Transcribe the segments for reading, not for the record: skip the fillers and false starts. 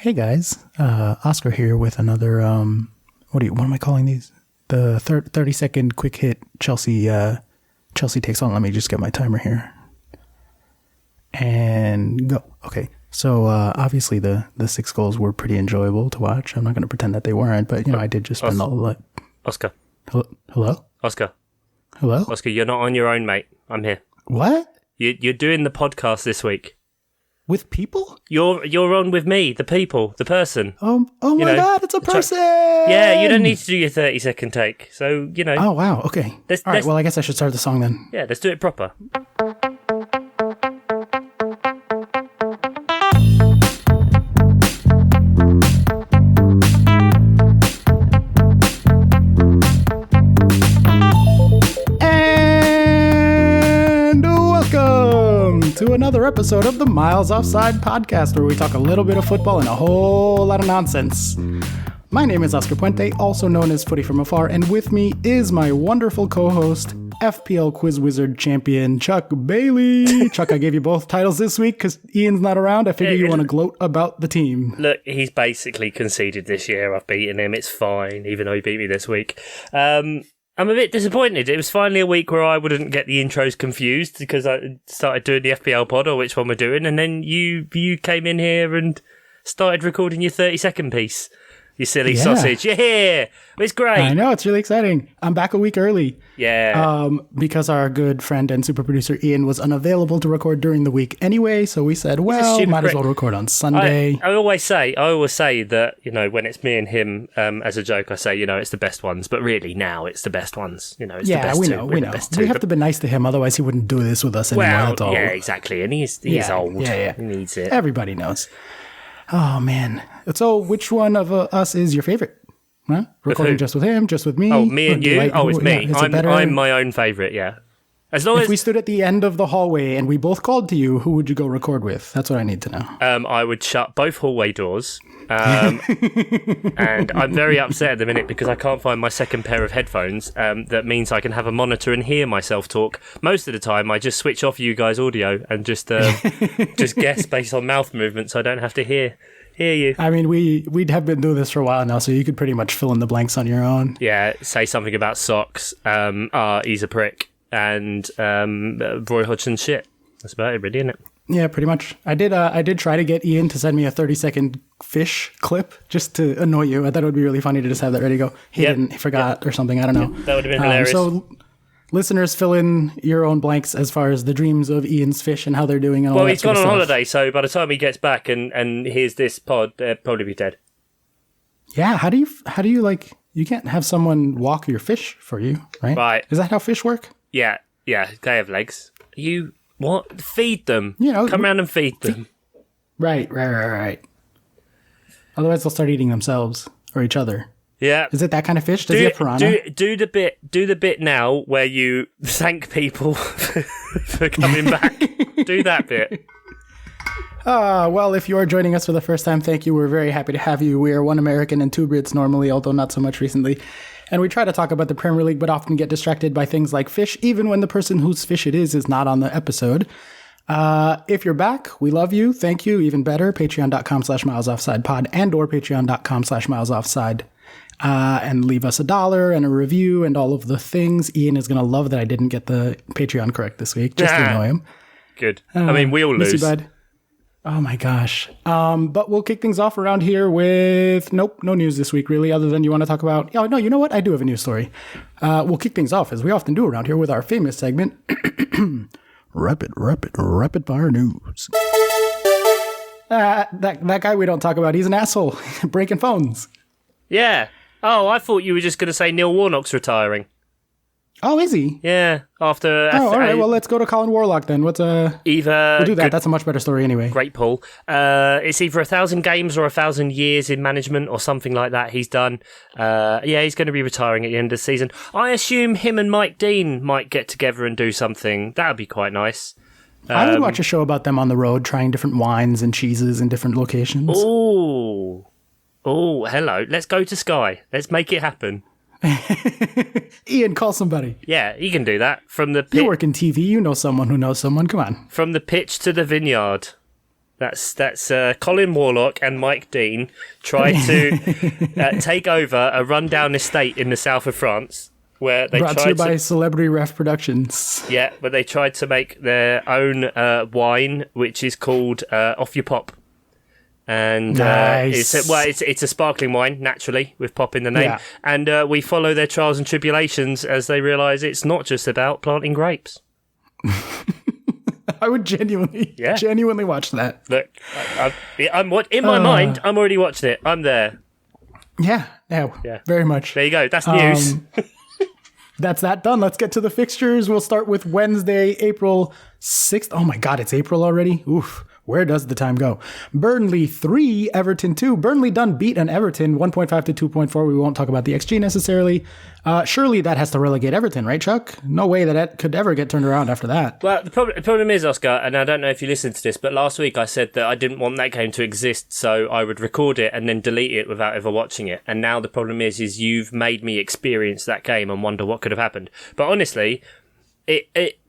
Hey guys, Oscar here with another, what am I calling these? The 30-second quick hit Chelsea takes on. Let me just get my timer here. And go. Okay, so obviously the 6 goals were pretty enjoyable to watch. I'm not going to pretend that they weren't, but, I did just spend all the... Oscar. Hello? Oscar. Hello? Oscar, you're not on your own, mate. I'm here. What? You're doing the podcast this week. With people? You're on with me, the people, the person. Oh my God, it's a person! Yeah, you don't need to do your 30-second take. So, Oh, wow, okay. All right, well, I guess I should start the song then. Yeah, let's do it proper. To another episode of the Miles Offside podcast, where we talk a little bit of football and a whole lot of nonsense. My name is Oscar Puente, also known as Footy From Afar, and with me is my wonderful co-host, FPL Quiz Wizard champion, Chuck Bailey. Chuck, I gave you both titles this week because Ian's not around. I figure you want to gloat about the team. Look, he's basically conceded this year. I've beaten him. It's fine, even though he beat me this week. I'm a bit disappointed. It was finally a week where I wouldn't get the intros confused because I started doing the FPL pod or which one we're doing, and then you came in here and started recording your 30-second piece. You silly sausage. You're here. It's great. I know. It's really exciting. I'm back a week early. Yeah. Because our good friend and super producer Ian was unavailable to record during the week anyway, so we said, well, might as well record on Sunday. I always say that, when it's me and him, as a joke, I say, it's the best ones, but really now it's the best ones. It's the best we know. We have to be nice to him, otherwise he wouldn't do this with us anymore. That's all. Yeah, exactly. And he's old. Yeah. He needs it. Everybody knows. Oh, man. So which one of us is your favorite? Huh? Recording just with him, just with me? Oh, me and you? It's me. Yeah, I'm my own favorite, yeah. As long if we stood at the end of the hallway and we both called to you, who would you go record with? That's what I need to know. I would shut both hallway doors. And I'm very upset at the minute because I can't find my second pair of headphones. That means I can have a monitor and hear myself talk. Most of the time, I just switch off you guys' audio and just guess based on mouth movements. So I don't have to hear you. I mean, we'd have been doing this for a while now, so you could pretty much fill in the blanks on your own. Yeah, say something about socks. He's a prick. And Roy Hodgson's shit. That's about it, really, isn't it? Yeah, pretty much. I did try to get Ian to send me a 30-second fish clip just to annoy you. I thought it would be really funny to just have that ready to go. He forgot or something. I don't know. That would have been hilarious. So listeners, fill in your own blanks as far as the dreams of Ian's fish and how they're doing. And all he's gone on holiday, so by the time he gets back and hears this pod, they'll probably be dead. Yeah, how do you like? You can't have someone walk your fish for you, right? Right. Is that how fish work? Yeah, they have legs. You, what? Feed them. Come around and feed them. Right. Otherwise they'll start eating themselves or each other. Yeah. Is it that kind of fish? Does he have piranha? Do the bit now where you thank people for coming back. Do that bit. Well, if you are joining us for the first time, thank you. We're very happy to have you. We are one American and two Brits normally, although not so much recently. And we try to talk about the Premier League, but often get distracted by things like fish, even when the person whose fish it is not on the episode. If you're back, we love you. Thank you. Even better, patreon.com/milesoffsidepod and or patreon.com/milesoffside. And leave us $1 and a review and all of the things. Ian is going to love that I didn't get the Patreon correct this week, just to annoy him. Good. I mean, we all lose. Miss you, bud. Oh my gosh. But we'll kick things off around here with, no news this week really, other than you want to talk about, no, you know what? I do have a news story. We'll kick things off, as we often do around here, with our famous segment, Rapid Fire News. That guy we don't talk about, he's an asshole, breaking phones. Yeah. Oh, I thought you were just going to say Neil Warnock's retiring. Oh, is he? Yeah. After. All right. Well, let's go to Colin Warlock then. We'll do that. That's a much better story anyway. Great pull. It's either 1,000 games or 1,000 years in management or something like that he's done. He's going to be retiring at the end of the season. I assume him and Mike Dean might get together and do something. That would be quite nice. I would watch a show about them on the road, trying different wines and cheeses in different locations. Oh, hello. Let's go to Sky. Let's make it happen. Ian, call somebody. Yeah, you can do that. From the you work in TV, you know someone who knows someone. Come on. From the pitch to the vineyard. That's Colin Warlock and Mike Dean tried to take over a rundown estate in the south of France where they Brought to you by Celebrity Ref Productions. Yeah, but they tried to make their own wine, which is called Off Your Pop. And nice. It's a sparkling wine, naturally, with pop in the name. Yeah. And we follow their trials and tribulations as they realise it's not just about planting grapes. I would genuinely watch that. Look, I'm in my mind, I'm already watching it. I'm there. Yeah, very much. There you go. That's news. That's that done. Let's get to the fixtures. We'll start with Wednesday, April 6th. Oh my God, it's April already? Oof. Where does the time go? Burnley 3, Everton 2. Burnley done beat an Everton 1.5 to 2.4. We won't talk about the XG necessarily. Surely that has to relegate Everton, right, Chuck? No way that could ever get turned around after that. Well, the problem is, Oscar, and I don't know if you listened to this, but last week I said that I didn't want that game to exist, so I would record it and then delete it without ever watching it. And now the problem is you've made me experience that game and wonder what could have happened. But honestly,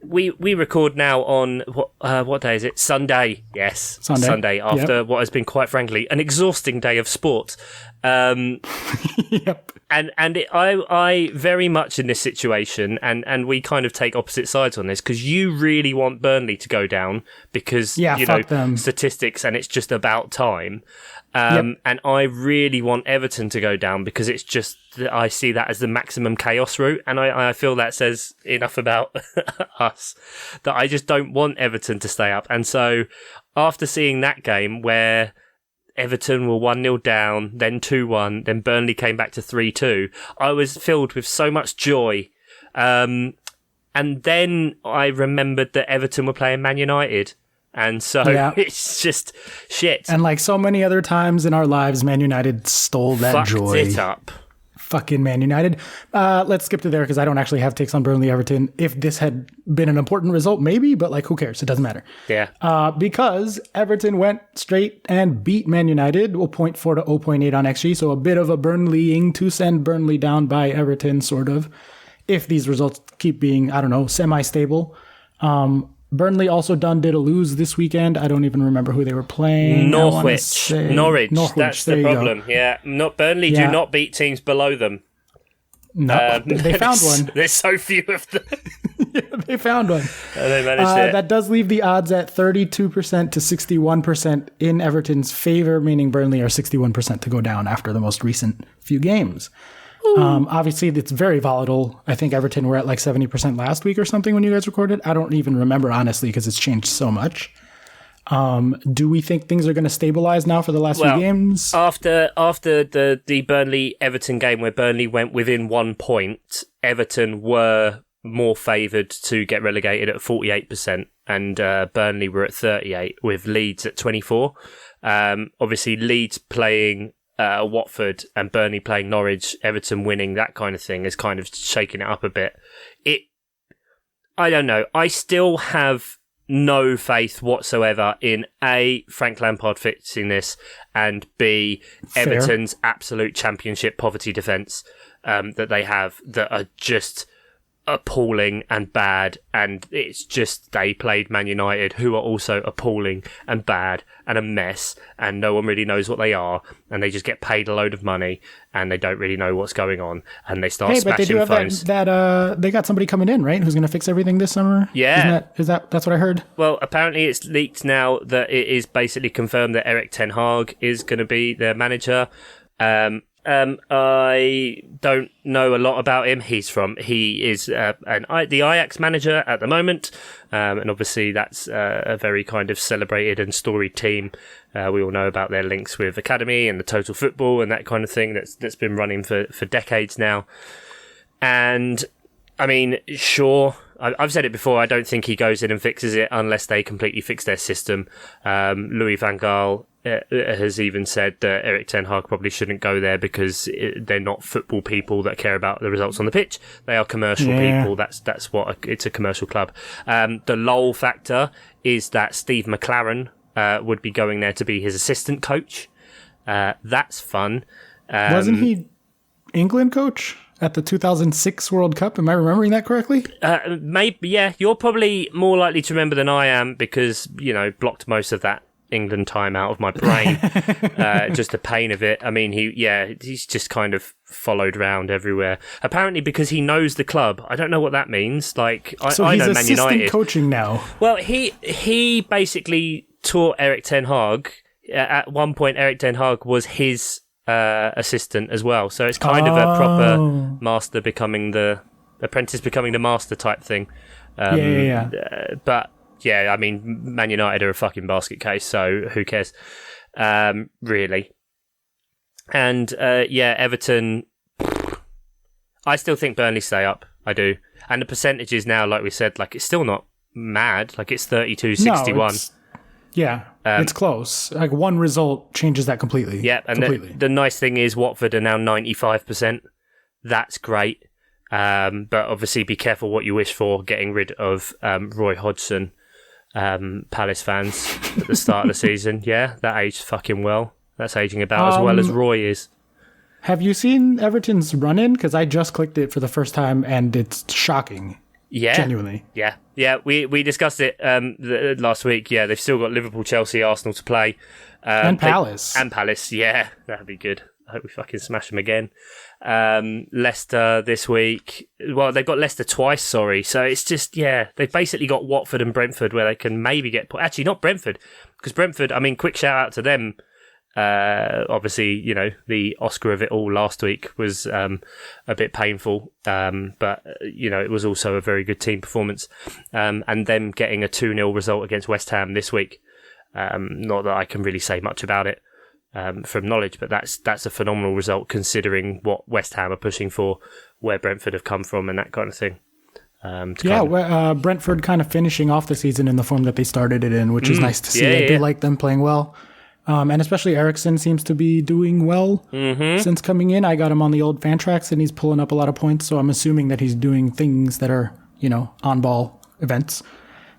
we record now on what day is it? Sunday. Yes, Sunday after what has been, quite frankly, an exhausting day of sport. Yep. And I very much in this situation, and we kind of take opposite sides on this, because you really want Burnley to go down because statistics, and it's just about time. And I really want Everton to go down because it's just that I see that as the maximum chaos route, and I feel that says enough about us that I just don't want Everton to stay up. And so after seeing that game where Everton were 1-0 down, then 2-1, then Burnley came back to 3-2, I was filled with so much joy. And then I remembered that Everton were playing Man United. And so it's just shit. And like so many other times in our lives, Man United stole that joy. Fucked it up. Fucking Man United. Let's skip to there because I don't actually have takes on Burnley Everton. If this had been an important result, maybe, but like who cares? It doesn't matter. Yeah. Because Everton went straight and beat Man United, 0.4 to 0.8 on XG. So a bit of a Burnleying to send Burnley down by Everton, sort of. If these results keep being, I don't know, semi-stable. Burnley also did a lose this weekend. I don't even remember who they were playing. Norwich. That's the problem. Yeah. Burnley do not beat teams below them. No, they found one. There's so few of them. They found one. They managed it. That does leave the odds at 32% to 61% in Everton's favor, meaning Burnley are 61% to go down after the most recent few games. Obviously, it's very volatile. I think Everton were at like 70% last week or something when you guys recorded. I don't even remember, honestly, because it's changed so much. Do we think things are going to stabilize now for the last few games? After the Burnley-Everton game where Burnley went within 1 point, Everton were more favoured to get relegated at 48%, and Burnley were at 38%, with Leeds at 24%. Obviously, Leeds playing Watford and Burnley playing Norwich, Everton winning, that kind of thing is kind of shaking it up a bit. I don't know. I still have no faith whatsoever in A, Frank Lampard fixing this, and B, Fair. Everton's absolute championship poverty defence that they have that are just appalling and bad, and it's just they played Man United, who are also appalling and bad and a mess, and no one really knows what they are, and they just get paid a load of money and they don't really know what's going on, and they start smashing but they do have phones. They got somebody coming in, right, who's going to fix everything this summer? Yeah. That's what I heard? Well, apparently it's leaked now that it is basically confirmed that Erik ten Hag is going to be their manager. I don't know a lot about him. He is the Ajax manager at the moment, and obviously that's a very kind of celebrated and storied team. We all know about their links with Academy and the Total Football and that kind of thing that's been running for decades now. And I mean, sure, I've said it before, I don't think he goes in and fixes it unless they completely fix their system. Louis van Gaal has even said that Erik ten Hag probably shouldn't go there because they're not football people that care about the results on the pitch. They are commercial people. That's what it's a commercial club. The lull factor is that Steve McLaren would be going there to be his assistant coach. That's fun. Wasn't he England coach at the 2006 World Cup? Am I remembering that correctly? Maybe, yeah. You're probably more likely to remember than I am because, blocked most of that. England time out of my brain. Just the pain of it. I mean, he's just kind of followed around everywhere. Apparently, because he knows the club. I don't know what that means. Like, I know Man United coaching now. Well, he basically taught Erik ten Hag. At one point, Erik ten Hag was his assistant as well. So it's kind of a proper master becoming the apprentice becoming the master type thing. But yeah, I mean, Man United are a fucking basket case, so who cares, really? And Everton. I still think Burnley stay up. I do, and the percentages now, like we said, like it's still not mad. Like it's 32-61. It's close. Like one result changes that completely. Yeah, and the nice thing is Watford are now 95%. That's great. But obviously be careful what you wish for, getting rid of Roy Hodgson, Palace fans at the start of the season. Yeah, that aged fucking well. That's aging about as well as Roy is. Have you seen Everton's run-in? Because I just clicked it for the first time and it's shocking. Yeah. Genuinely. Yeah. We discussed it last week. Yeah, they've still got Liverpool, Chelsea, Arsenal to play. And Palace. Yeah. That'd be good. I hope we fucking smash them again. Leicester this week. Well, they've got Leicester twice, sorry. So it's just, they've basically got Watford and Brentford where they can maybe get... Actually, not Brentford. Because Brentford, I mean, quick shout out to them. Obviously, you know, the Oscar of it all last week was a bit painful, but you know, it was also a very good team performance, and them getting a 2-0 result against West Ham this week. Not that I can really say much about it from knowledge, but that's a phenomenal result considering what West Ham are pushing for, where Brentford have come from, and that kind of thing. Brentford kind of finishing off the season in the form that they started it in, which is nice to see. I do like them playing well. And especially Eriksson seems to be doing well since coming in. I got him on the old fan tracks and he's pulling up a lot of points. So I'm assuming that he's doing things that are, you know, on-ball events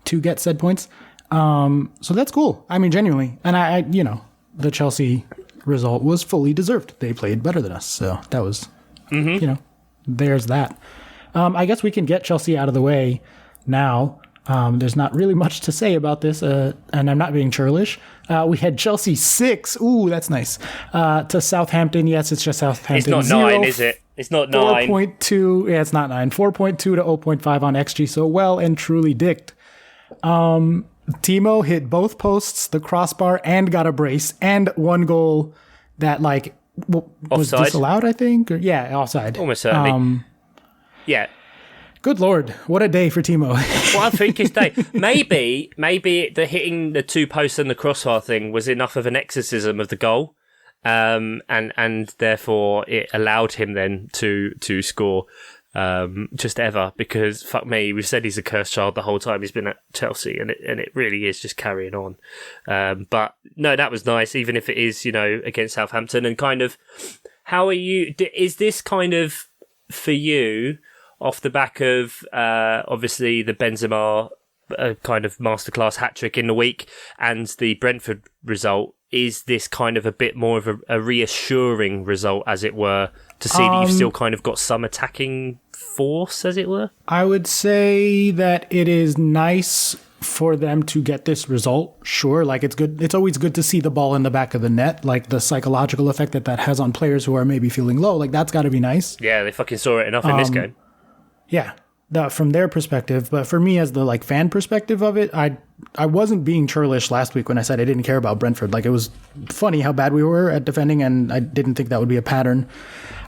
to get said points. So that's cool. I mean, genuinely. And I you know, the Chelsea result was fully deserved. They played better than us. So that was, you know, there's that. I guess we can get Chelsea out of the way now. There's not really much to say about this, and I'm not being churlish. We had Chelsea 6. Ooh, that's nice. To Southampton. Yes, it's just Southampton. It's not 9, is it? It's not 9. 4.2. Yeah, it's not 9. 4.2 to 0.5 on XG. So well and truly dicked. Timo hit both posts, the crossbar, and got a brace, and one goal that like was disallowed, I think. Offside. Almost certainly. Yeah. Good Lord, what a day for Timo. Well, I think his day. Maybe the hitting the 2 posts and the crossbar thing was enough of an exorcism of the goal, and therefore it allowed him then to score just ever, because fuck me, we've said he's a cursed child the whole time he's been at Chelsea, and it really is just carrying on. But no, that was nice, even if it is, you know, against Southampton. And kind of, how are you? Is this kind of for you? Off the back of, obviously, the Benzema kind of masterclass hat-trick in the week and the Brentford result, is this kind of a bit more of a reassuring result, as it were, to see that you've still kind of got some attacking force, as it were? I would say that it is nice for them to get this result. Sure, like it's good. It's always good to see the ball in the back of the net, like the psychological effect that has on players who are maybe feeling low. Like, that's got to be nice. Yeah, they fucking saw it enough in this game. Yeah, from their perspective. But for me, as the like fan perspective of it, I wasn't being churlish last week when I said I didn't care about Brentford. Like, it was funny how bad we were at defending, and I didn't think that would be a pattern.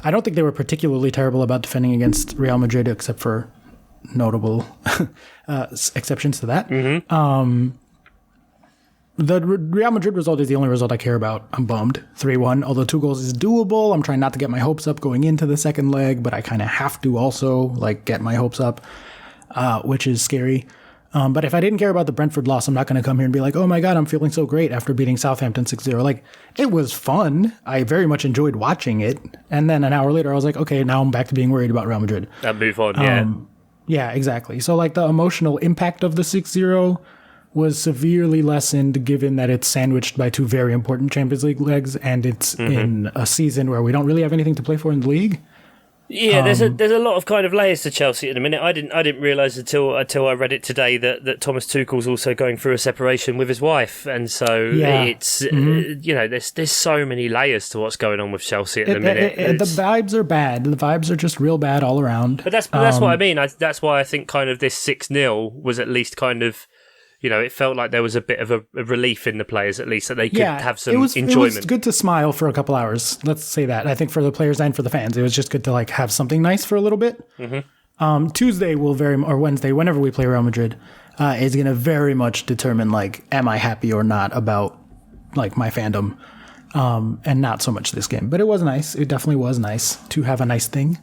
I don't think they were particularly terrible about defending against Real Madrid, except for notable exceptions to that. The Real Madrid result is the only result I care about. I'm bummed. 3-1, although 2 goals is doable. I'm trying not to get my hopes up going into the second leg, but I kind of have to also like get my hopes up, which is scary. But if I didn't care about the Brentford loss, I'm not going to come here and be like, oh my God, I'm feeling so great after beating Southampton 6-0. Like, it was fun. I very much enjoyed watching it. And then an hour later, I was like, okay, now I'm back to being worried about Real Madrid. Move on, yeah. Yeah, exactly. So like the emotional impact of the 6-0 was severely lessened, given that it's sandwiched by 2 very important Champions League legs, and it's in a season where we don't really have anything to play for in the league. Yeah, there's a lot of kind of layers to Chelsea at the minute. I didn't realise until I read it today that Thomas Tuchel's also going through a separation with his wife, and so it's there's so many layers to what's going on with Chelsea at the minute. The vibes are bad. The vibes are just real bad all around. But that's what I mean. That's why I think kind of this 6-0 was at least kind of. It felt like there was a bit of a relief in the players, at least, that they could have some enjoyment. It was good to smile for a couple hours. Let's say that. I think for the players and for the fans, it was just good to have something nice for a little bit. Mm-hmm. Tuesday or Wednesday, whenever we play Real Madrid, is going to very much determine am I happy or not about my fandom, and not so much this game. But it was nice. It definitely was nice to have a nice thing.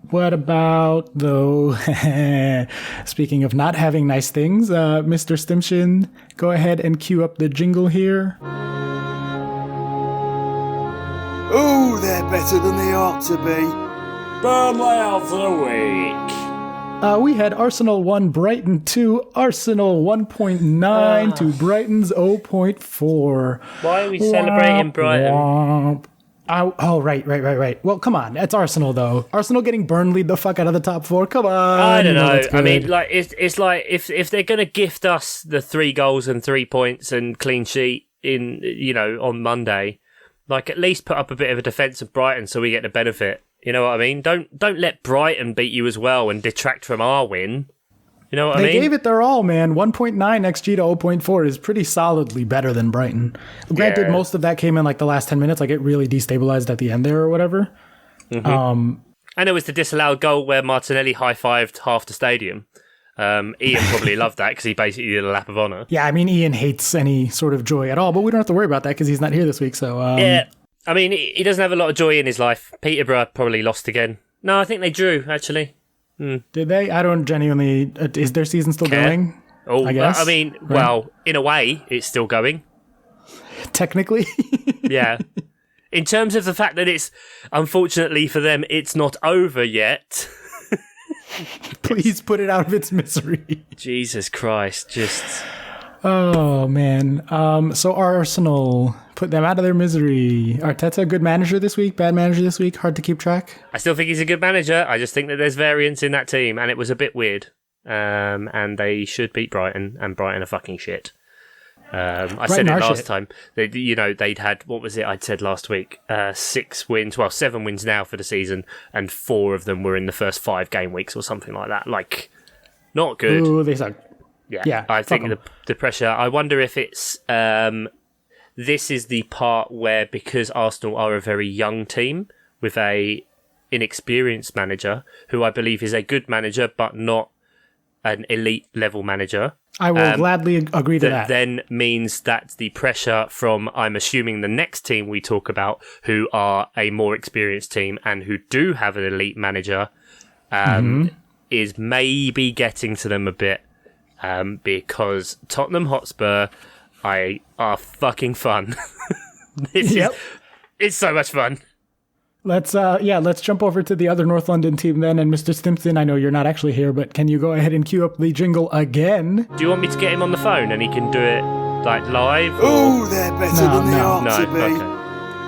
What about, though, speaking of not having nice things, Mr. Stimson, go ahead and cue up the jingle here. Oh, they're better than they ought to be. Burnley of the week. We had Arsenal 1, Brighton 2, Arsenal 1.9 to Brighton's 0.4. Why are we celebrating Brighton? Womp. Oh, right. Well, come on. It's Arsenal, though. Arsenal getting Burnley the fuck out of the top 4. Come on. I don't know. I mean, it's like if they're going to gift us the 3 goals and 3 points and clean sheet on Monday, at least put up a bit of a defence of Brighton so we get the benefit. You know what I mean? Don't let Brighton beat you as well and detract from our win. You know what I mean? They gave it their all, man. 1.9 XG to 0.4 is pretty solidly better than Brighton. Granted, most of that came in the last 10 minutes. It really destabilized at the end there or whatever. Mm-hmm. And it was the disallowed goal where Martinelli high-fived half the stadium. Ian probably loved that because he basically did a lap of honour. Yeah, I mean, Ian hates any sort of joy at all, but we don't have to worry about that because he's not here this week. So yeah, I mean, he doesn't have a lot of joy in his life. Peterborough probably lost again. No, I think they drew, actually. Did they? I don't genuinely... is their season still going? Oh, I guess. I mean, well, in a way, it's still going. Technically? Yeah. In terms of the fact that it's, unfortunately for them, it's not over yet. Please put it out of its misery. Jesus Christ, just... Oh, man. So Arsenal, put them out of their misery. Arteta, good manager this week, bad manager this week, hard to keep track? I still think he's a good manager. I just think that there's variance in that team, and it was a bit weird. And they should beat Brighton, and Brighton are fucking shit. I said it last time. They'd had, what was it I'd said last week? 6 wins, 7 wins now for the season, and 4 of them were in the first 5 game weeks or something like that. Not good. Ooh, they suck. Yeah, I think the pressure. I wonder if it's this is the part where, because Arsenal are a very young team with a inexperienced manager, who I believe is a good manager but not an elite level manager. I will gladly agree to that. Then means that the pressure from, I'm assuming, the next team we talk about, who are a more experienced team and who do have an elite manager, is maybe getting to them a bit. Because Tottenham Hotspur are fucking fun. It's so much fun. Let's jump over to the other North London team then. And Mr. Stimpson, I know you're not actually here, but can you go ahead and cue up the jingle again? Do you want me to get him on the phone and he can do it live? Oh, they're better than they ought to be. Okay.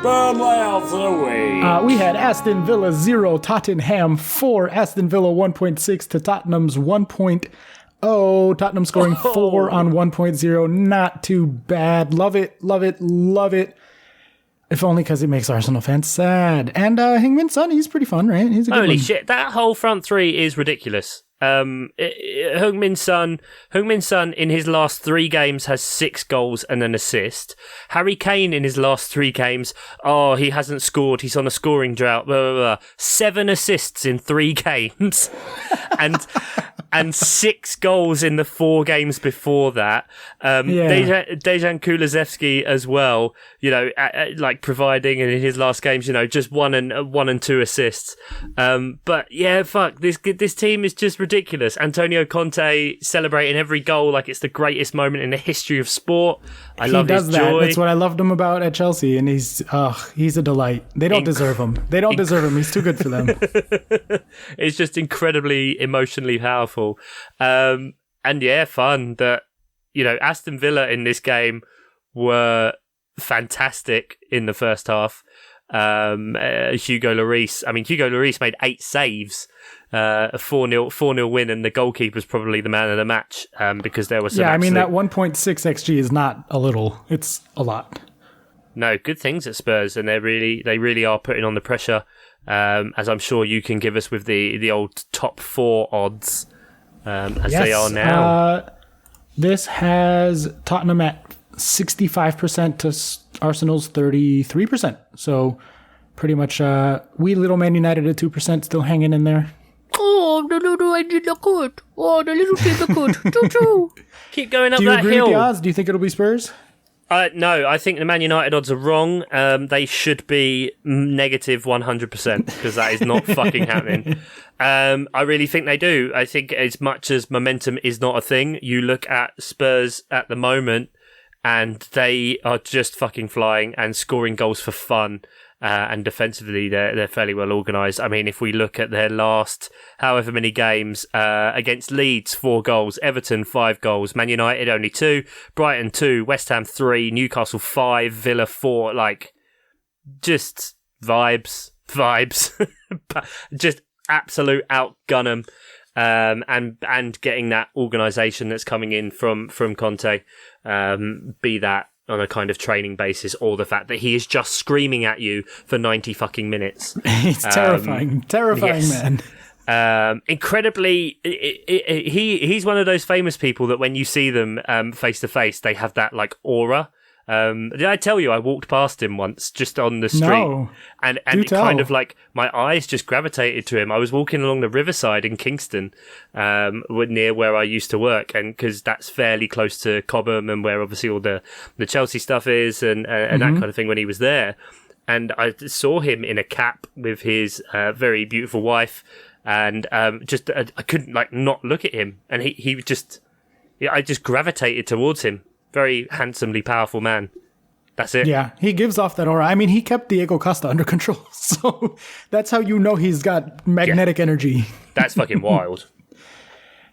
Burnley of the week. We had Aston Villa 0, Tottenham 4, Aston Villa 1.6 to Tottenham's 1.0. Tottenham scoring 4 on 1.0. Not too bad. Love it. If only because it makes Arsenal fans sad. And Heung-min Son, he's pretty fun, right? He's a good Holy one. Shit, that whole front three is ridiculous. Heung-min Son in his last 3 games has 6 goals and an assist. Harry Kane in his last 3 games, he hasn't scored. He's on a scoring drought. Blah, blah, blah. 7 assists in 3 games, and 6 goals in the 4 games before that. Dejan Kulusevski as well. Providing in his last games, just 1 and 2 assists. But yeah, fuck this team is just ridiculous. Antonio Conte celebrating every goal like it's the greatest moment in the history of sport. I love his joy. That's what I loved him about at Chelsea, and he's a delight. They don't deserve him. He's too good for them. It's just incredibly emotionally powerful. And yeah, fun that, Aston Villa in this game were fantastic in the first half. Hugo Lloris. I mean, Hugo Lloris made 8 saves, a 4-0 win, and the goalkeeper's probably the man of the match because there was some I mean, that 1.6 XG is not a little. It's a lot. No, good things at Spurs, and they really are putting on the pressure, as I'm sure you can give us with the old top 4 odds, as they are now. This has Tottenham at 65% to Arsenal's 33%. So pretty much wee little Man United at 2% still hanging in there. Oh, the little idea look good. Oh, the little thing look good. Choo-choo. Keep going up that hill. Do you agree with the odds? Do you think it'll be Spurs? No, I think the Man United odds are wrong. They should be negative 100% because that is not fucking happening. I really think they do. I think as much as momentum is not a thing, you look at Spurs at the moment and they are just fucking flying and scoring goals for fun. And defensively, they're fairly well organised. I mean, if we look at their last however many games, against Leeds, 4 goals, Everton, 5 goals, Man United, only 2, Brighton, 2, West Ham, 3, Newcastle, 5, Villa, 4, like, just vibes, just absolute outgun 'em, and getting that organisation that's coming in from Conte, be that on a kind of training basis, or the fact that he is just screaming at you for 90 fucking minutes. He's terrifying, yes. Man. Incredibly, he's one of those famous people that when you see them face to face, they have that like aura. Did I tell you I walked past him once just on the street? No. And it kind of like my eyes just gravitated to him. I was walking along the riverside in Kingston, near where I used to work, and because that's fairly close to Cobham and where obviously all the Chelsea stuff is and that kind of thing when he was there. And I saw him in a cap with his very beautiful wife, and I couldn't like not look at him, and he just I just gravitated towards him. Very handsomely powerful man. That's it. Yeah, he gives off that aura. I mean, he kept Diego Costa under control, so that's how you know he's got magnetic energy. That's fucking wild.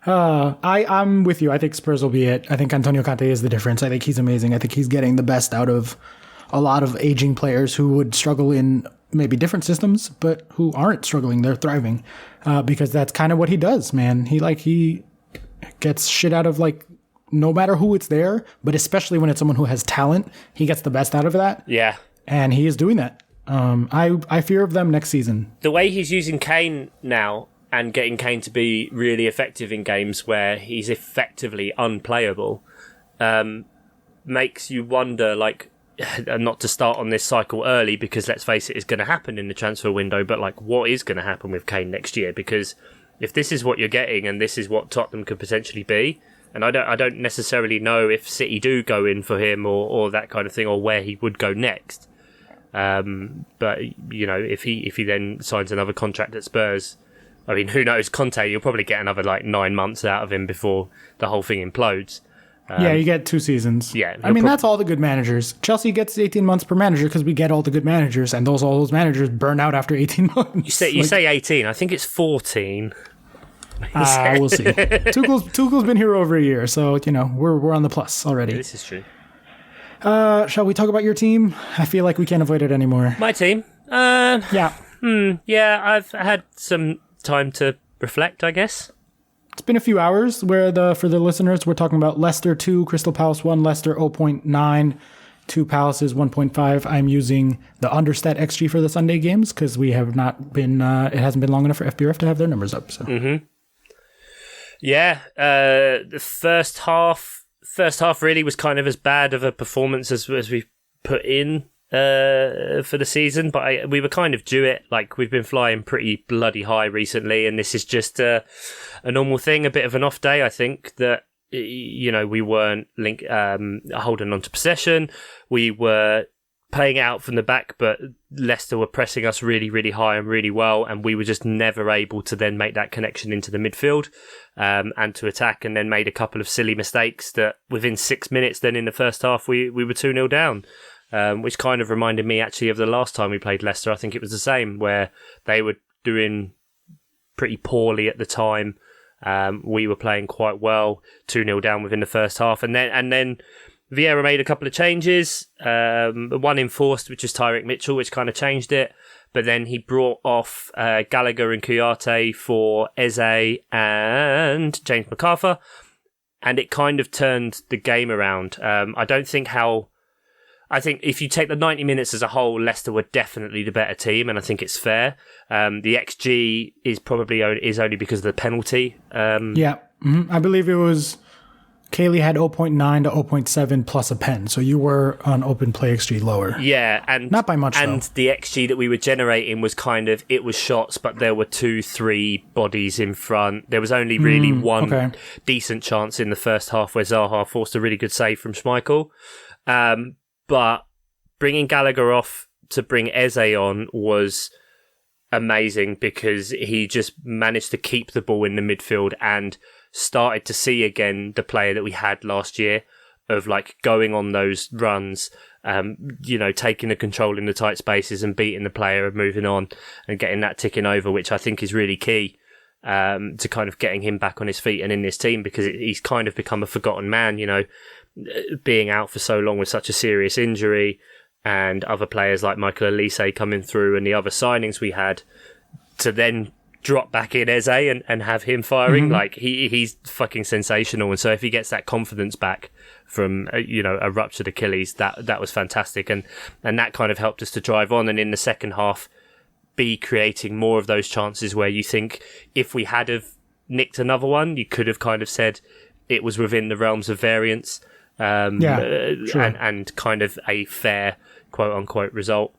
I'm with you. I think Spurs will be it. I think Antonio Conte is the difference. I think he's amazing. I think he's getting the best out of a lot of aging players who would struggle in maybe different systems, but who aren't struggling. They're thriving because that's kind of what he does, man. He gets shit out of like, no matter who it's there, but especially when it's someone who has talent, he gets the best out of that. Yeah. And he is doing that. I fear of them next season. The way he's using Kane now and getting Kane to be really effective in games where he's effectively unplayable makes you wonder, like, not to start on this cycle early because let's face it, it's going to happen in the transfer window, but like what is going to happen with Kane next year? Because if this is what you're getting and this is what Tottenham could potentially be, and I don't necessarily know if City do go in for him or that kind of thing, or where he would go next. But you know, if he then signs another contract at Spurs, I mean, who knows? Conte, you'll probably get another like 9 months out of him before the whole thing implodes. Yeah, you get 2 seasons. Yeah, I mean, that's all the good managers. Chelsea gets 18 months per manager because we get all the good managers, and all those managers burn out after 18 months. You say 18. I think it's 14. We'll see. Tuchel's been here over a year, so you know we're on the plus already. This is true. Shall we talk about your team? I feel like we can't avoid it anymore. My team? Yeah. Yeah, I've had some time to reflect, I guess. It's been a few hours for the listeners, we're talking about Leicester 2, Crystal Palace 1, Leicester 0.9, 2 Palaces 1.5. I'm using the understat XG for the Sunday games because we have not been, it hasn't been long enough for FBRF to have their numbers up. So. Mm-hmm. Yeah, the first half really was kind of as bad of a performance as we put in for the season, but we were kind of due it. Like, we've been flying pretty bloody high recently, and this is just a normal thing, a bit of an off day. I think that, you know, we weren't holding on to possession. We were playing it out from the back, but Leicester were pressing us really, really high and really well, and we were just never able to then make that connection into the midfield and to attack, and then made a couple of silly mistakes that within 6 minutes then in the first half we were 2-0 down, which kind of reminded me actually of the last time we played Leicester. I think it was the same, where they were doing pretty poorly at the time. We were playing quite well, 2-0 down within the first half, and then Vieira made a couple of changes. One enforced, which was Tyrick Mitchell, which kind of changed it. But then he brought off Gallagher and Kouyaté for Eze and James MacArthur. And it kind of turned the game around. I think if you take the 90 minutes as a whole, Leicester were definitely the better team, and I think it's fair. The XG is probably only because of the penalty. I believe it was Kaylee had 0.9 to 0.7 plus a pen, so you were on open play XG lower. Yeah, and not by much. And though. The XG that we were generating was it was shots, but there were 2-3 bodies in front. There was only really one decent chance in the first half where Zaha forced a really good save from Schmeichel. But bringing Gallagher off to bring Eze on was amazing because he just managed to keep the ball in the midfield and started to see again the player that we had last year of like going on those runs, taking the control in the tight spaces and beating the player and moving on and getting that ticking over, which I think is really key to kind of getting him back on his feet and in this team because he's kind of become a forgotten man, being out for so long with such a serious injury and other players like Michael Elise coming through and the other signings we had to then drop back in Eze and have him firing. Like he's fucking sensational. And so if he gets that confidence back from, a ruptured Achilles, that was fantastic. And that kind of helped us to drive on. And in the second half, be creating more of those chances where you think if we had have nicked another one, you could have kind of said it was within the realms of variance. Sure. and kind of a fair quote unquote result.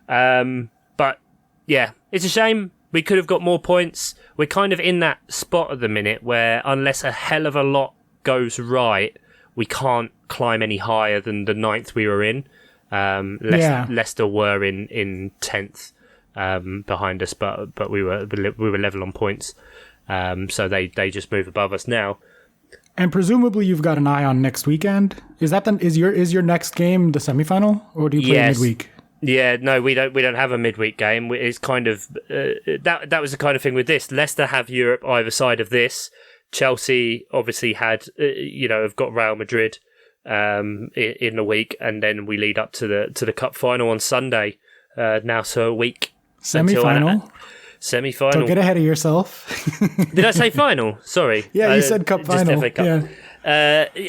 But yeah, it's a shame. We could have got more points. We're kind of in that spot at the minute where unless a hell of a lot goes right, we can't climb any higher than the 9th we were in. Leicester were in 10th behind us, but we were level on points. So they just move above us now. And presumably you've got an eye on next weekend. Is your next game the semifinal, or do you play midweek? Yeah, no, we don't have a midweek game. It's kind of that was the kind of thing with this. Leicester have Europe either side of this. Chelsea obviously had have got Real Madrid in the week, and then we lead up to the cup final on Sunday. Now, so a week semi-final. Semi-final. Don't get ahead of yourself. Did I say final? Sorry. Yeah, you said cup final. FA Cup. Yeah.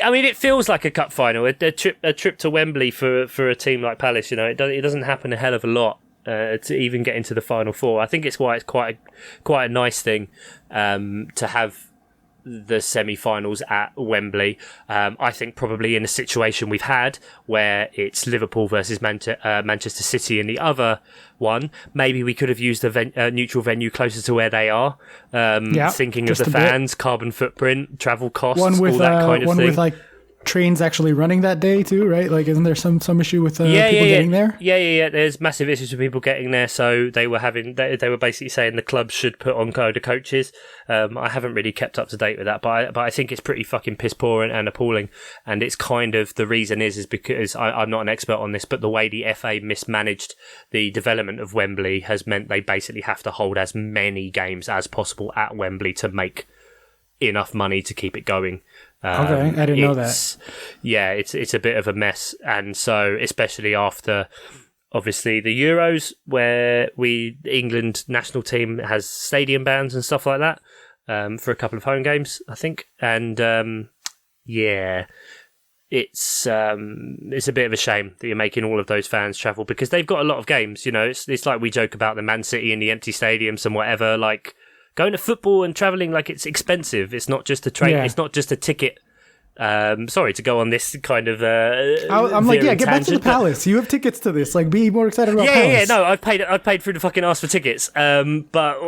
I mean, it feels like a cup final. A trip to Wembley for a team like Palace. It doesn't happen a hell of a lot to even get into the final four. I think it's why it's quite a nice thing to have the semi-finals at Wembley. I think probably in a situation we've had where it's Liverpool versus Manchester City in the other one, maybe we could have used a neutral venue closer to where they are. Thinking of the fans, carbon footprint, travel costs, all that kind of thing. One with like trains actually running that day too, right? Like, isn't there some issue with people getting there? Yeah. There's massive issues with people getting there. So they were basically saying the club should put on code of coaches. I haven't really kept up to date with that, but I think it's pretty fucking piss poor and appalling. And it's kind of the reason is because I'm not an expert on this, but the way the FA mismanaged the development of Wembley has meant they basically have to hold as many games as possible at Wembley to make enough money to keep it going. Okay, I didn't know that. Yeah, it's a bit of a mess, and so especially after obviously the Euros, where the England national team has stadium bans and stuff like that for a couple of home games, I think, and it's a bit of a shame that you're making all of those fans travel because they've got a lot of games. It's like we joke about the Man City and the empty stadiums and whatever, like. Going to football and travelling, like, it's expensive. It's not just a train. Yeah. It's not just a ticket. Sorry to go on this kind of. I'm like, get back to the Palace. You have tickets to this. Like, be more excited about Palace. Yeah. No, I've paid through the fucking ass for tickets. But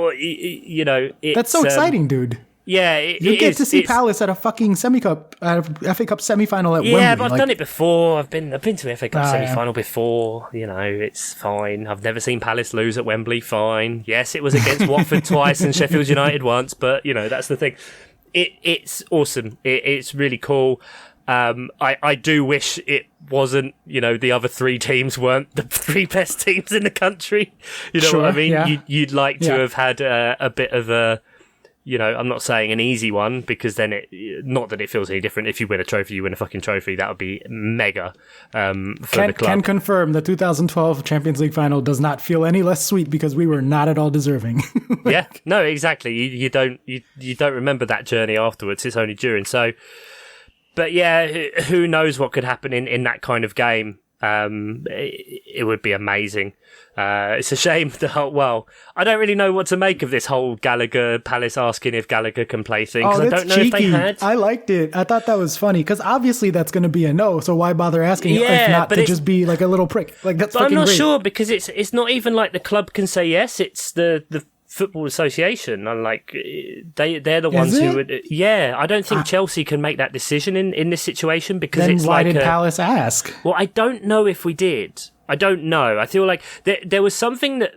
that's so exciting, dude. Yeah, you get to see Palace at a fucking FA Cup semi-final at Wembley. Yeah, but I've done it before. I've been to FA Cup semi-final before. It's fine. I've never seen Palace lose at Wembley. Fine. Yes, it was against Watford twice and Sheffield United once, but that's the thing. It's awesome. It's really cool. I do wish it wasn't. The other three teams weren't the three best teams in the country. You know what I mean? Yeah. You'd like to have had a bit of a. I'm not saying an easy one, because then not that it feels any different. If you win a trophy, you win a fucking trophy. That would be mega for the club. Can confirm the 2012 Champions League final does not feel any less sweet because we were not at all deserving. Yeah, no, exactly. You don't remember that journey afterwards. It's only during. So, but yeah, who knows what could happen in that kind of game. It would be amazing. It's a shame that, I don't really know what to make of this whole Gallagher Palace asking if Gallagher can play thing, because I don't know if they had. I liked it. I thought that was funny, because obviously that's going to be a no, so why bother asking if not to just be like a little prick? Like, that's fucking great. I'm not sure, because it's not even like the club can say yes, it's the Football Association, and like they're the ones who would. Yeah, I don't think Chelsea can make that decision in this situation, because then it's why did Palace ask? Well, I don't know if we did. I don't know. I feel like there was something that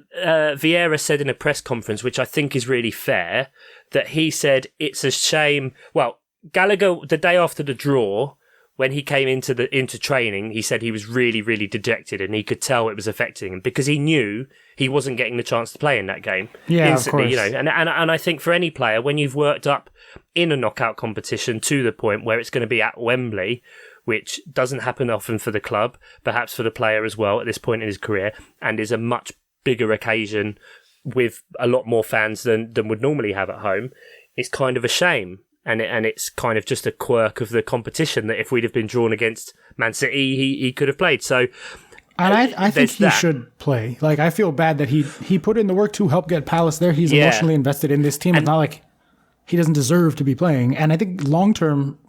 Vieira said in a press conference, which I think is really fair. That he said it's a shame. Well, Gallagher, the day after the draw, when he came into training, he said he was really, really dejected, and he could tell it was affecting him, because he knew he wasn't getting the chance to play in that game. Yeah, instantly, of course. And I think for any player, when you've worked up in a knockout competition to the point where it's going to be at Wembley, which doesn't happen often for the club, perhaps for the player as well at this point in his career, and is a much bigger occasion with a lot more fans than would normally have at home, it's kind of a shame. And it's kind of just a quirk of the competition that if we'd have been drawn against Man City, he could have played. So, and I think he should play. Like, I feel bad that he put in the work to help get Palace there. He's emotionally invested in this team. It's not like he doesn't deserve to be playing. And I think long term,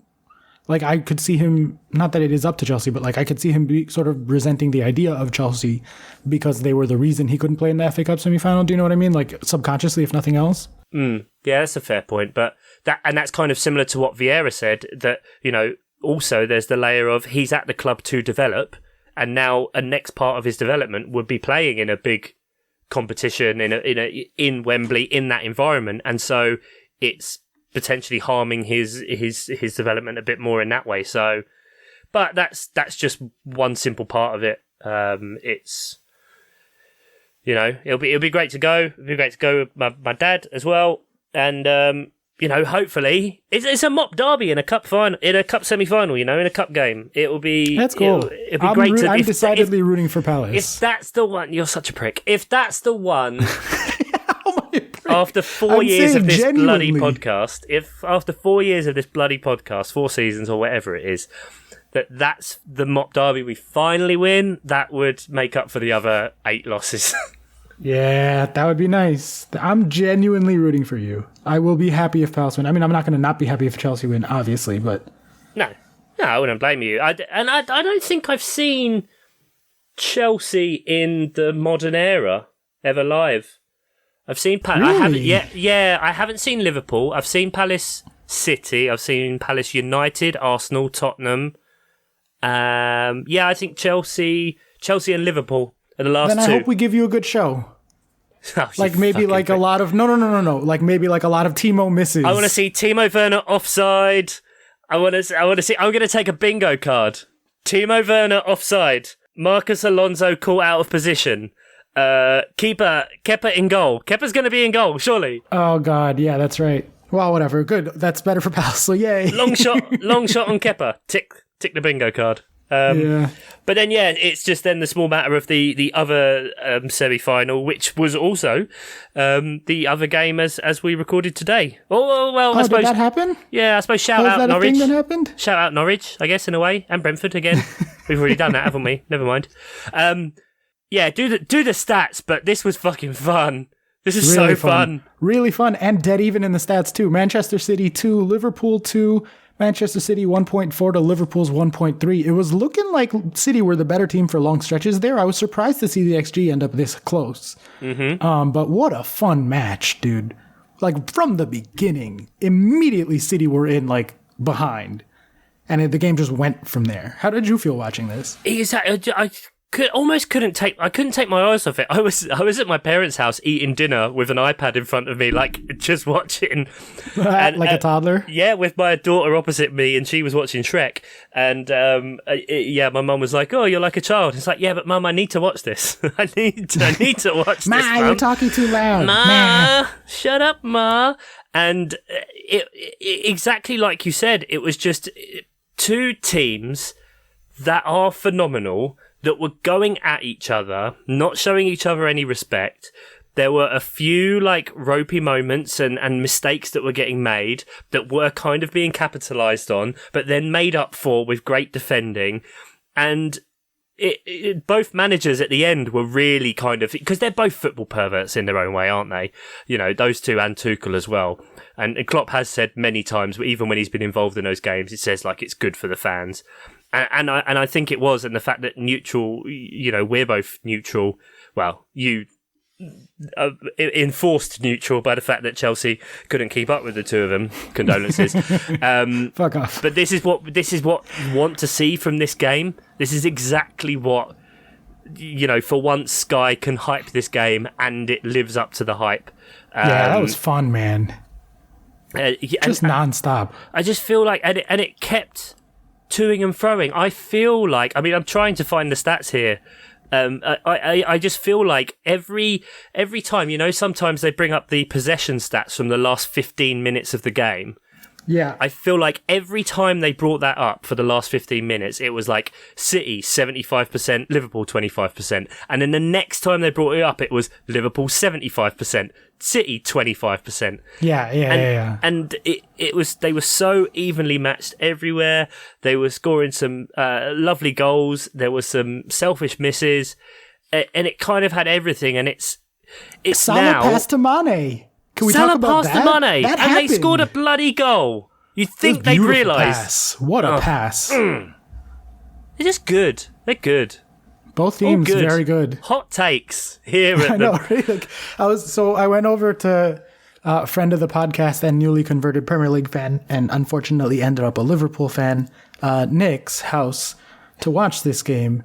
like, I could see him, not that it is up to Chelsea, but like I could see him be sort of resenting the idea of Chelsea because they were the reason he couldn't play in the FA Cup semi-final. Do you know what I mean? Like, subconsciously, if nothing else. Yeah, that's a fair point. But that's kind of similar to what Vieira said, that, also there's the layer of he's at the club to develop, and now a next part of his development would be playing in a big competition in Wembley, in that environment. And so it's potentially harming his development a bit more in that way. So, but that's just one simple part of it. It's, it'll be great to go. It'll be great to go with my dad as well. And, hopefully it's a mop derby in a cup semi-final, in a cup game. It will be, that's cool. It'll be great. I'm decidedly rooting for Palace. If that's the one, you're such a prick. If that's the one, after 4 years of this bloody podcast, if after 4 years of this bloody podcast, 4 seasons or whatever it is, that's the mop derby we finally win, that would make up for the other 8 losses. Yeah, that would be nice. I'm genuinely rooting for you. I will be happy if Palace win. I mean, I'm not going to not be happy if Chelsea win, obviously, but... No, I wouldn't blame you. I don't think I've seen Chelsea in the modern era ever live. I've seen Palace. Really? I haven't seen Liverpool. I've seen Palace City. I've seen Palace United, Arsenal, Tottenham. I think Chelsea and Liverpool are the last two. Then I hope we give you a good show. Like maybe like a lot of no. Like maybe like a lot of Timo misses. I want to see Timo Werner offside. I want to see. I'm going to take a bingo card. Timo Werner offside. Marcus Alonso caught out of position. Kepa in goal. Kepa's going to be in goal, surely. Oh God, yeah, that's right. Well, whatever. Good. That's better for Palace. So yay. Long shot on Kepa. Tick the bingo card. But then, it's just then the small matter of the other semi-final, which was also the other game as we recorded today. I suppose did that happen? Yeah, I suppose shout out Norwich. Is that a thing that happened? Shout out Norwich, I guess, in a way, and Brentford again. We've already done that, haven't we? Never mind. Do the stats, but this was fucking fun. This is really so fun. Really fun, and dead even in the stats too. Manchester City 2, Liverpool 2. Manchester City 1.4 to Liverpool's 1.3. It was looking like City were the better team for long stretches there. I was surprised to see the XG end up this close. Mm-hmm. But what a fun match, dude. Like, from the beginning, immediately City were in, like, behind. And the game just went from there. How did you feel watching this? I couldn't take my eyes off it. I was at my parents' house eating dinner with an iPad in front of me, like just watching, like a toddler. Yeah, with my daughter opposite me, and she was watching Shrek. And my mum was like, "Oh, you're like a child." It's like, "Yeah, but mum, I need to watch this. I need to watch this." Ma, you're talking too loud. Ma, shut up, Ma. And exactly like you said, it was just two teams that are phenomenal, that were going at each other, not showing each other any respect. There were a few like ropey moments and mistakes that were getting made that were kind of being capitalised on, but then made up for with great defending. And both managers at the end were really kind of, because they're both football perverts in their own way, aren't they? You know, those two, and Tuchel as well. And Klopp has said many times, even when he's been involved in those games, it says like it's good for the fans. And I think it was, and the fact that neutral, you know, we're both neutral. Well, you enforced neutral by the fact that Chelsea couldn't keep up with the two of them. Condolences. Fuck off. But this is what you want to see from this game. This is exactly what, you know, for once Sky can hype this game, and it lives up to the hype. Yeah, that was fun, man. Just non-stop. I just feel like, and it kept toing and froing. I feel like, I mean, I'm trying to find the stats here. I just feel like every time, you know, sometimes they bring up the possession stats from the last 15 minutes of the game. Yeah. I feel like every time they brought that up for the last 15 minutes, it was like City 75%, Liverpool 25%. And then the next time they brought it up, it was Liverpool 75%, City 25%. Yeah. And it was, they were so evenly matched everywhere. They were scoring some lovely goals. There were some selfish misses, and it kind of had everything. And it's Salah now passed to Mane. Can we Salah talk about passed that? to Mane, That and happened. they scored a bloody goal. You'd think they'd Beautiful realise. pass. What a pass. They're just good. They're good. Both teams All good. very good. Hot takes here at I know, right? Like, I went over to a friend of the podcast and newly converted Premier League fan, and unfortunately ended up a Liverpool fan, Nick's house, to watch this game.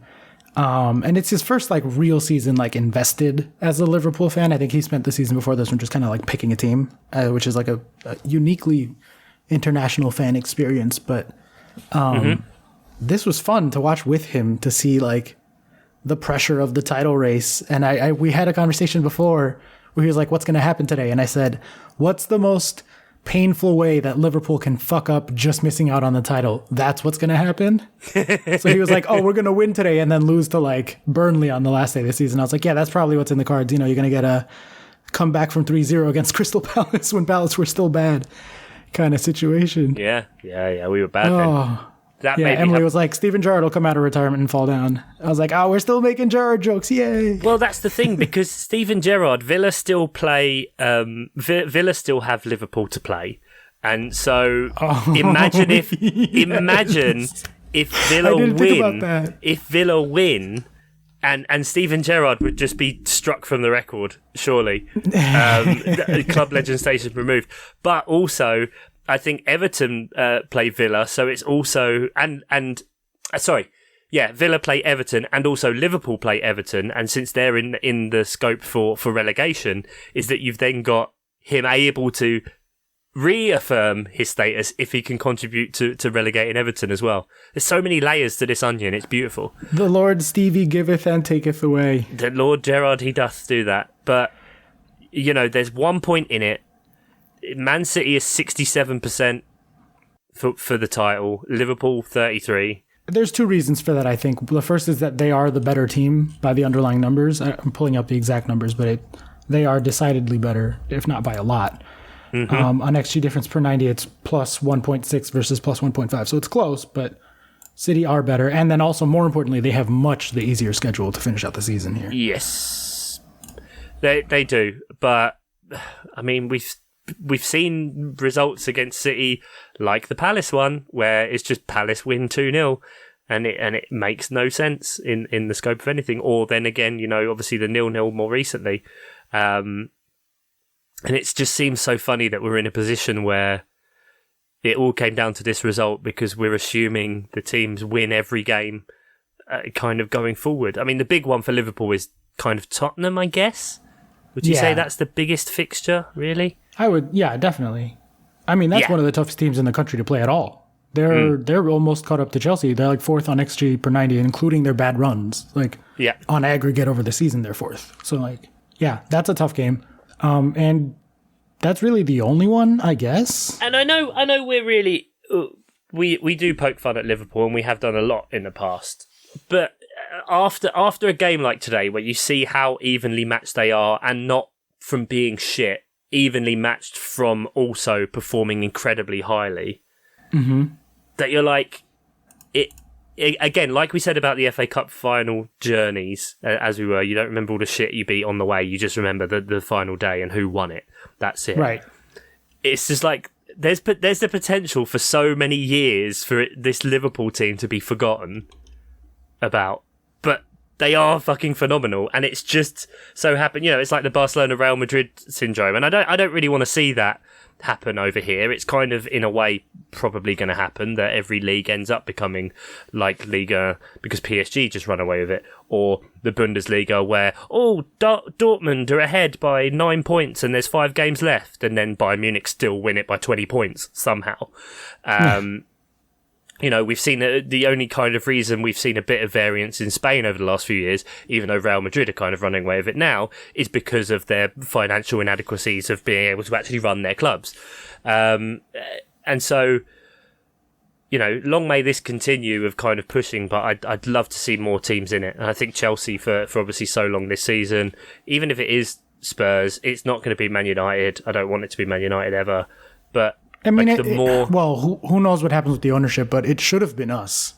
And it's his first like real season like invested as a Liverpool fan. I think he spent the season before this one just kind of like picking a team, which is like a uniquely international fan experience. But this was fun to watch with him, to see like the pressure of the title race. And we had a conversation before where he was like, "What's going to happen today?" And I said, "What's the most painful way that Liverpool can fuck up just missing out on the title? That's what's going to happen." So he was like, "Oh, we're going to win today and then lose to like Burnley on the last day of the season." I was like, "Yeah, that's probably what's in the cards. You know, you're going to get a comeback from 3-0 against Crystal Palace when Palace were still bad kind of situation." Yeah. We were bad then. That Yeah, made me Emily was like, "Steven Gerrard will come out of retirement and fall down." I was like, "Oh, we're still making Gerrard jokes. Yay." Well, that's the thing, because Steven Gerrard, Villa still play, Villa still have Liverpool to play. And so imagine if Villa win and Steven Gerrard would just be struck from the record, surely. Club legend station removed. But also, I think Everton play Villa, so it's also Villa play Everton, and also Liverpool play Everton, and since they're in the scope for relegation, is that you've then got him able to reaffirm his status if he can contribute to relegating Everton as well. There's so many layers to this onion, it's beautiful. The Lord Stevie giveth and taketh away. The Lord Gerrard, he doth do that. But, you know, there's 1 point in it. Man City is 67% for the title. Liverpool 33%. There's two reasons for that, I think. The first is that they are the better team by the underlying numbers. I'm pulling up the exact numbers, but they are decidedly better, if not by a lot. On XG difference per 90, it's plus 1.6 versus plus 1.5. So it's close, but City are better. And then also, more importantly, they have much the easier schedule to finish out the season here. Yes, they do. But, I mean, we've seen results against City, like the Palace one, where it's just Palace win 2-0, and it makes no sense in the scope of anything. Or then again, you know, obviously the 0-0 more recently. And it just seems so funny that we're in a position where it all came down to this result because we're assuming the teams win every game kind of going forward. I mean, the big one for Liverpool is kind of Tottenham, I guess. Would you say that's the biggest fixture, really? I would, yeah, definitely. I mean, that's one of the toughest teams in the country to play at all. They're almost caught up to Chelsea. They're like fourth on XG per 90, including their bad runs. Like, on aggregate over the season, they're fourth. So, like, yeah, that's a tough game. And that's really the only one, I guess. And I know we're really we do poke fun at Liverpool, and we have done a lot in the past. But after a game like today, where you see how evenly matched they are, and not from being shit, evenly matched from also performing incredibly highly, that you're like, it again, like we said about the FA Cup final journeys, as we were, you don't remember all the shit you beat on the way, you just remember the final day and who won it. That's it. Right. It's just like, there's the potential for so many years for this Liverpool team to be forgotten about, but they are fucking phenomenal, and it's just so happened. It's like the Barcelona Real Madrid syndrome, and I don't really want to see that happen over here. It's kind of, in a way, probably going to happen, that every league ends up becoming like Liga because PSG just run away with it, or the Bundesliga, where Dortmund are ahead by 9 points and there's 5 games left, and then Bayern Munich still win it by 20 points somehow. We've seen the only kind of reason we've seen a bit of variance in Spain over the last few years, even though Real Madrid are kind of running away with it now, is because of their financial inadequacies of being able to actually run their clubs. And so, long may this continue of kind of pushing, but I'd love to see more teams in it. And I think Chelsea, for obviously so long this season, even if it is Spurs, it's not going to be Man United. I don't want it to be Man United ever, but I mean, like who knows what happens with the ownership, but it should have been us.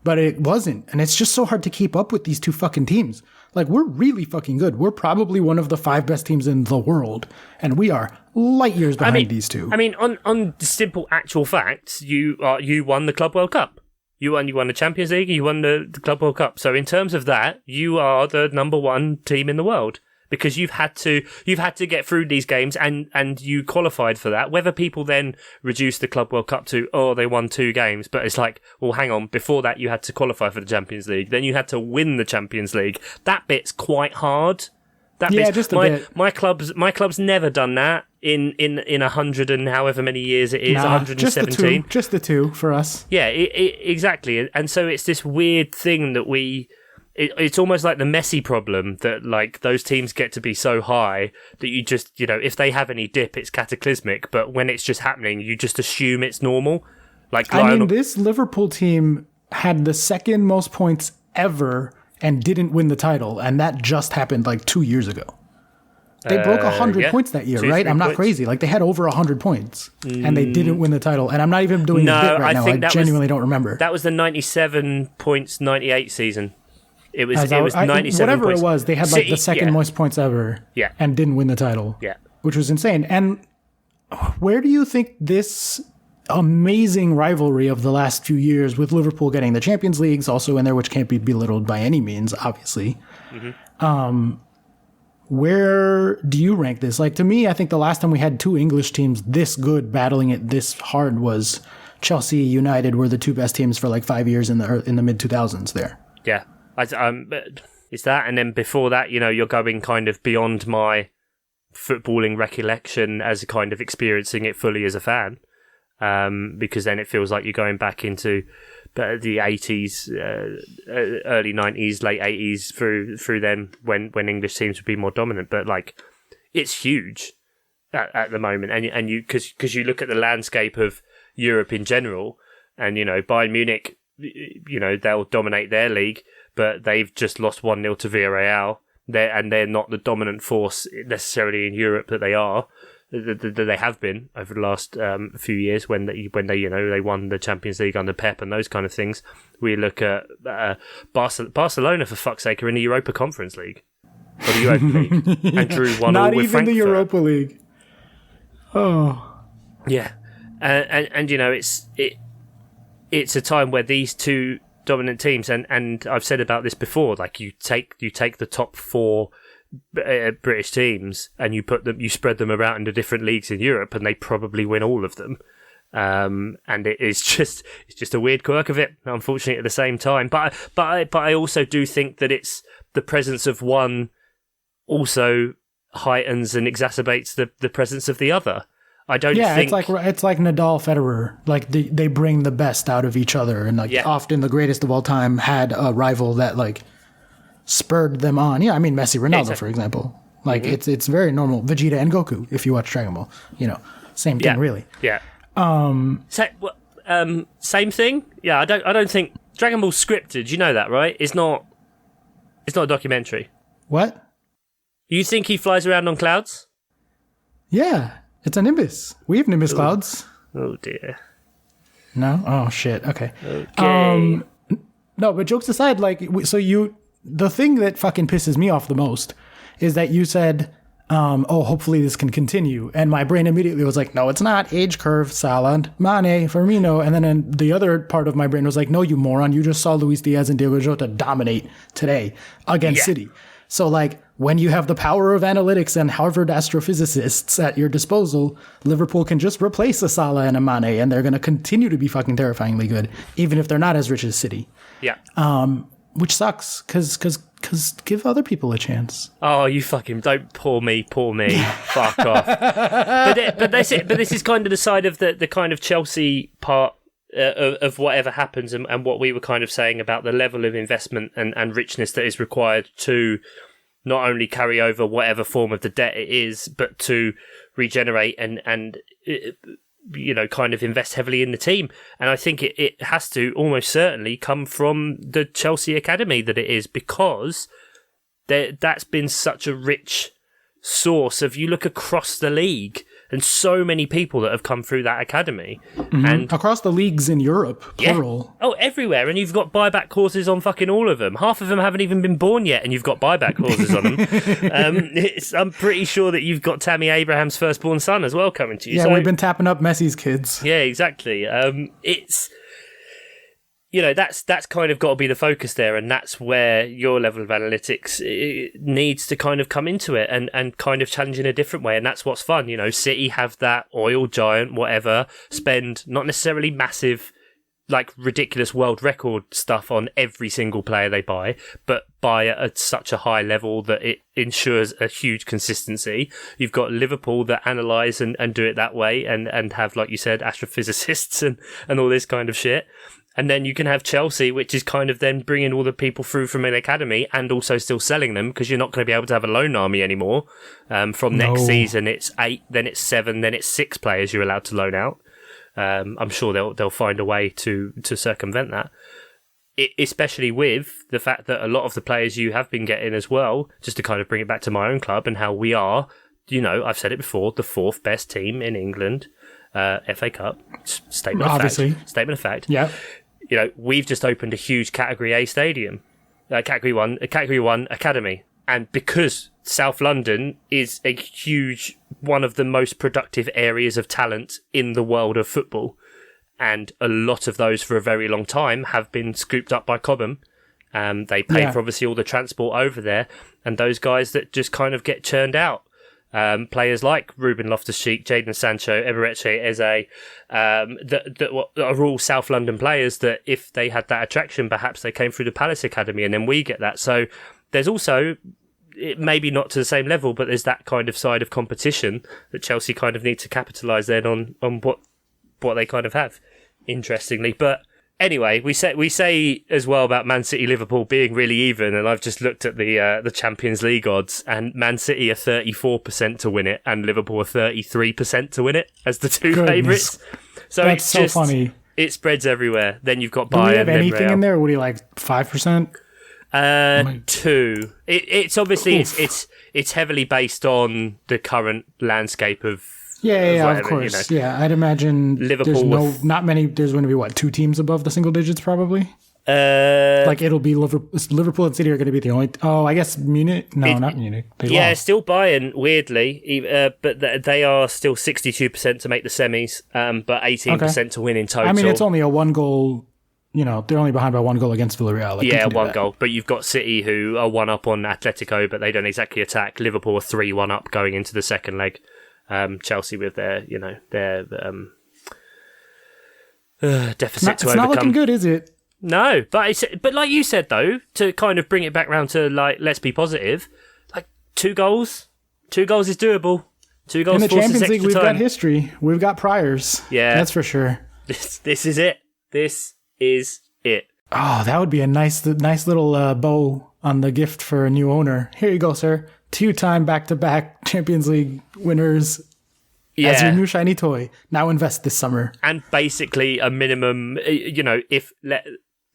But it wasn't. And it's just so hard to keep up with these two fucking teams. Like, we're really fucking good. We're probably one of the 5 best teams in the world. And we are light years behind these two. I mean, on the simple actual facts, you won the Club World Cup. You won the Champions League, and you won the Club World Cup. So in terms of that, you are the number 1 team in the world. Because you've had to get through these games, and you qualified for that. Whether people then reduce the Club World Cup to, they won 2 games, but it's like, well, hang on, before that you had to qualify for the Champions League, then you had to win the Champions League. That bit's quite hard. Just a bit. My club's never done that in 100 and however many years it is, 117. Just the two for us. Yeah, exactly. And so it's this weird thing that it's almost like the Messi problem, that like those teams get to be so high that you just, if they have any dip, it's cataclysmic. But when it's just happening, you just assume it's normal. Like, this Liverpool team had the second most points ever and didn't win the title. And that just happened like 2 years ago. They broke 100 points that year, right? I'm not crazy. Like, they had over 100 points and they didn't win the title. And I'm not even doing the bit right now. I genuinely don't remember. That was the 97 points, 98 season. It was 97 whatever points. It was, they had like the second most points ever, and didn't win the title, which was insane. And where do you think this amazing rivalry of the last few years, with Liverpool getting the Champions Leagues also in there, which can't be belittled by any means, obviously, where do you rank this? Like, to me, I think the last time we had 2 English teams this good battling it this hard was Chelsea, United were the 2 best teams for like 5 years in the mid 2000s there. Yeah. It's that, and then before that, you're going kind of beyond my footballing recollection as kind of experiencing it fully as a fan, because then it feels like you're going back into the 80s, early 90s, late 80s through then when English teams would be more dominant. But like, it's huge at the moment, and you because you look at the landscape of Europe in general, and Bayern Munich, they'll dominate their league, but they've just lost 1-0 to Villarreal. They're not the dominant force necessarily in Europe that they are. That they have been over the last few years when they won the Champions League under Pep and those kind of things. We look at Barcelona, for fuck's sake, are in the Europa Conference League or the Europa League and drew 1-1 with Frankfurt. Not even the Europa League. Oh, yeah, and it's a time where these two dominant teams, and I've said about this before, like you take the top 4 British teams and you spread them around into different leagues in Europe, and they probably win all of them. And it's just a weird quirk of it, unfortunately, at the same time. But I also do think that it's the presence of one also heightens and exacerbates the presence of the other. I don't think... it's like Nadal, Federer. Like they bring the best out of each other, and often the greatest of all time had a rival that like spurred them on. Yeah, I mean Messi, Ronaldo, for example. Like it's very normal. Vegeta and Goku, if you watch Dragon Ball, same thing really. Yeah. Same thing. Yeah, I don't think Dragon Ball's scripted. You know that, right? It's not a documentary. What? You think he flies around on clouds? Yeah, it's a Nimbus. We have Nimbus clouds. Oh dear. No? Oh shit. Okay. Okay. No, but jokes aside, the thing that fucking pisses me off the most is that you said, hopefully this can continue. And my brain immediately was like, no, it's not. Age curve, Salah, Mane, Firmino. And then the other part of my brain was like, no, you moron. You just saw Luis Diaz and Diego Jota dominate today against City. So, when you have the power of analytics and Harvard astrophysicists at your disposal, Liverpool can just replace a Salah and a Mane, and they're going to continue to be fucking terrifyingly good, even if they're not as rich as City. Yeah. Which sucks, because give other people a chance. Oh, you fucking don't pour me. Fuck off. But this is kind of the side of the kind of Chelsea part of whatever happens and what we were kind of saying about the level of investment and richness that is required to not only carry over whatever form of the debt it is, but to regenerate and kind of invest heavily in the team. And I think it has to almost certainly come from the Chelsea academy that it is, because that's been such a rich source of, you look across the league and so many people that have come through that academy. Mm-hmm. And across the leagues in Europe, plural. Yeah. Oh, everywhere. And you've got buyback clauses on fucking all of them. Half of them haven't even been born yet, and you've got buyback clauses on them. I'm pretty sure that you've got Tammy Abraham's firstborn son as well coming to you. Yeah, so we've been tapping up Messi's kids. Yeah, exactly. It's... that's kind of got to be the focus there, and that's where your level of analytics needs to kind of come into it and kind of challenge in a different way, and that's what's fun. City have that oil giant, whatever, spend not necessarily massive, ridiculous world record stuff on every single player they buy, but buy at such a high level that it ensures a huge consistency. You've got Liverpool that analyse and do it that way and have, like you said, astrophysicists and all this kind of shit. And then you can have Chelsea, which is kind of then bringing all the people through from an academy and also still selling them, because you're not going to be able to have a loan army anymore. From next season, it's 8, then it's 7, then it's 6 players you're allowed to loan out. I'm sure they'll find a way to circumvent that. Especially with the fact that a lot of the players you have been getting as well, just to kind of bring it back to my own club and how we are, I've said it before, the 4th best team in England, FA Cup, statement of fact. Yeah. We've just opened a huge Category A stadium, Category 1 academy. And because South London is a huge, one of the most productive areas of talent in the world of football, and a lot of those for a very long time have been scooped up by Cobham. They pay for obviously all the transport over there, and those guys that just kind of get churned out. Players like Ruben Loftus-Cheek, Jadon Sancho, Eberechi Eze, that are all South London players that if they had that attraction, perhaps they came through the Palace Academy, and then we get that. So there's also, maybe not to the same level, but there's that kind of side of competition that Chelsea kind of need to capitalise then on what they kind of have, interestingly. But anyway, we say as well about Man City Liverpool being really even, and I've just looked at the Champions League odds, and Man City are 34% to win it, and Liverpool are 33% to win it as the two favourites. So that's so funny. It spreads everywhere. Then you've got Bayern. Do we have anything in there? What do you 5%? 2. It's obviously it's heavily based on the current landscape of. Yeah, whatever, of course. Yeah, I'd imagine Liverpool. Not many. There's going to be 2 teams above the single digits, probably. It'll be Liverpool and City are going to be the only. Oh, I guess Munich. No, not Munich. They lost. Still Bayern. Weirdly, but they are still 62% to make the semis, but 18% to win in total. I mean, it's only a 1 goal. They're only behind by 1 goal against Villarreal. 1 goal. But you've got City who are 1 up on Atletico, but they don't exactly attack. Liverpool are 3-1 up going into the second leg. Chelsea with their deficit to overcome. It's not looking good, is it? No, but like you said though, to kind of bring it back round to let's be positive. 2 goals is doable. 2 goals in the Champions League. We've got history. We've got priors. Yeah, that's for sure. This is it. This is it. Oh, that would be a nice little bow on the gift for a new owner. Here you go, sir. 2-time back-to-back Champions League winners as your new shiny toy. Now invest this summer. And basically a minimum, if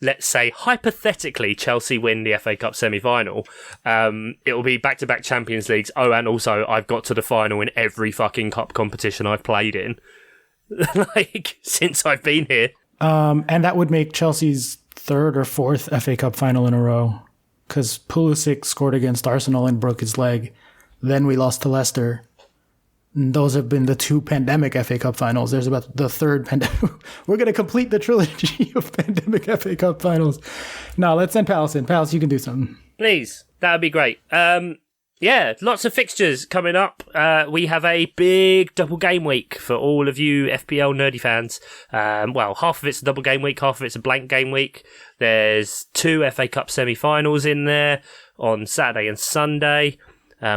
let's say hypothetically Chelsea win the FA Cup semi-final, it will be back-to-back Champions Leagues. Oh, and also I've got to the final in every fucking cup competition I've played in, since I've been here. And that would make Chelsea's 3rd or 4th FA Cup final in a row, because Pulisic scored against Arsenal and broke his leg. Then we lost to Leicester. And those have been the 2 pandemic FA Cup finals. There's about the 3rd pandemic. We're going to complete the trilogy of pandemic FA Cup finals. No, let's send Palace in. Palace, you can do something. Please. That would be great. Lots of fixtures coming up. We have a big double game week for all of you FPL nerdy fans. Half of it's a double game week, half of it's a blank game week. There's 2 FA Cup semi-finals in there on Saturday and Sunday.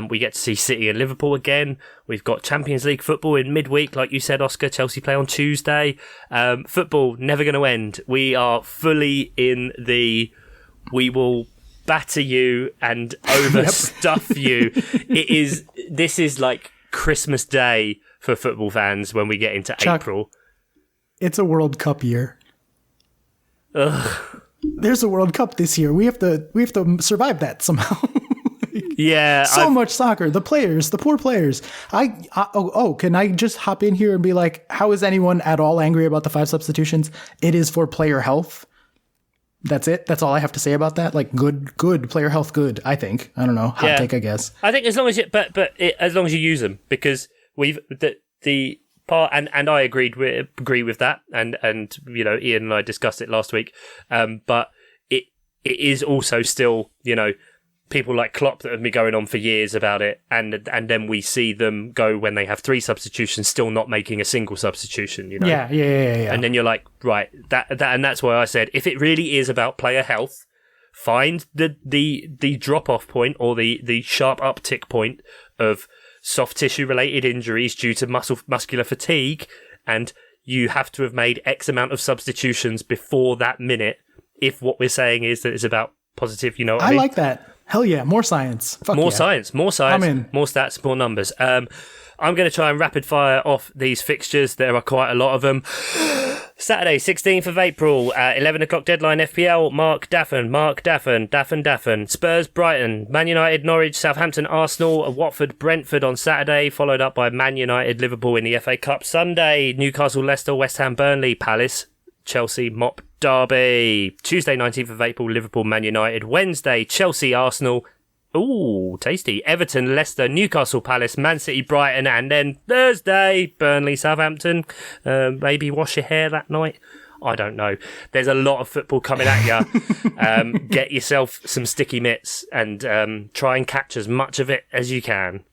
We get to see City and Liverpool again. We've got Champions League football in midweek, like you said, Oscar. Chelsea play on Tuesday. Football, never going to end. We are fully in the we will batter you and overstuff you. This is like Christmas Day for football fans when we get into Chuck, April. It's a World Cup year. Ugh. There's a World Cup this year. We have to survive that somehow. Yeah. So much soccer. The players, the poor players. Can I just hop in here and be like, how is anyone at all angry about the 5 substitutions? It is for player health. That's it. That's all I have to say about that. Like, good player health. Good. I think. I don't know. Hot take, I guess. I think as long as as long as you use them, because we've the part and I agree with that, and Ian and I discussed it last week. But it is also still people like Klopp that have been going on for years about it, and then we see them go when they have 3 substitutions, still not making a single substitution. Yeah. And then you're like, right, that and that's why I said, if it really is about player health, find the drop off point or the sharp uptick point of soft tissue related injuries due to muscular fatigue, and you have to have made X amount of substitutions before that minute. If what we're saying is that it's about positive, what I mean? Like that. Hell yeah, more science. More science, more stats, more numbers. I'm going to try and rapid fire off these fixtures. There are quite a lot of them. Saturday, 16th of April, 11 o'clock deadline FPL. Mark Daffin. Spurs, Brighton. Man United, Norwich, Southampton, Arsenal, Watford, Brentford on Saturday, followed up by Man United, Liverpool in the FA Cup. Sunday, Newcastle, Leicester, West Ham, Burnley, Palace, Chelsea, Mop, Derby. Tuesday, 19th of April, Liverpool, Man United. Wednesday, Chelsea, Arsenal. Ooh, tasty. Everton, Leicester, Newcastle, Palace, Man City, Brighton, and then Thursday, Burnley, Southampton. Maybe wash your hair that night. I don't know. There's a lot of football coming at you. Get yourself some sticky mitts and try and catch as much of it as you can.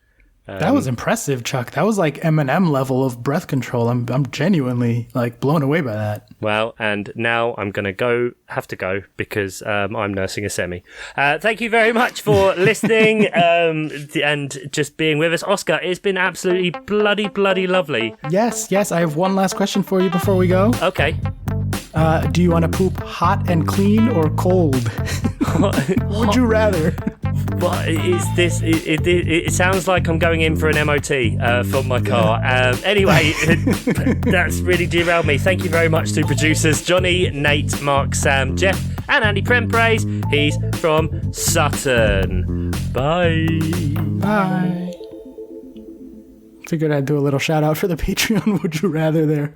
That was impressive, Chuck. That was like Eminem level of breath control. I'm genuinely blown away by that. Well, and now I'm going to have to go because I'm nursing a semi. Thank you very much for listening and just being with us. Oscar, it's been absolutely bloody lovely. Yes. I have one last question for you before we go. Okay. Do you want to poop hot and clean or cold? Would you rather? What is this? It sounds like I'm going in for an MOT for my car. Anyway, that's really derailed me. Thank you very much to producers Johnny, Nate, Mark, Sam, Jeff, and Andy Premprais. He's from Sutton. Bye. Bye. Figured I'd do a little shout out for the Patreon. Would you rather there?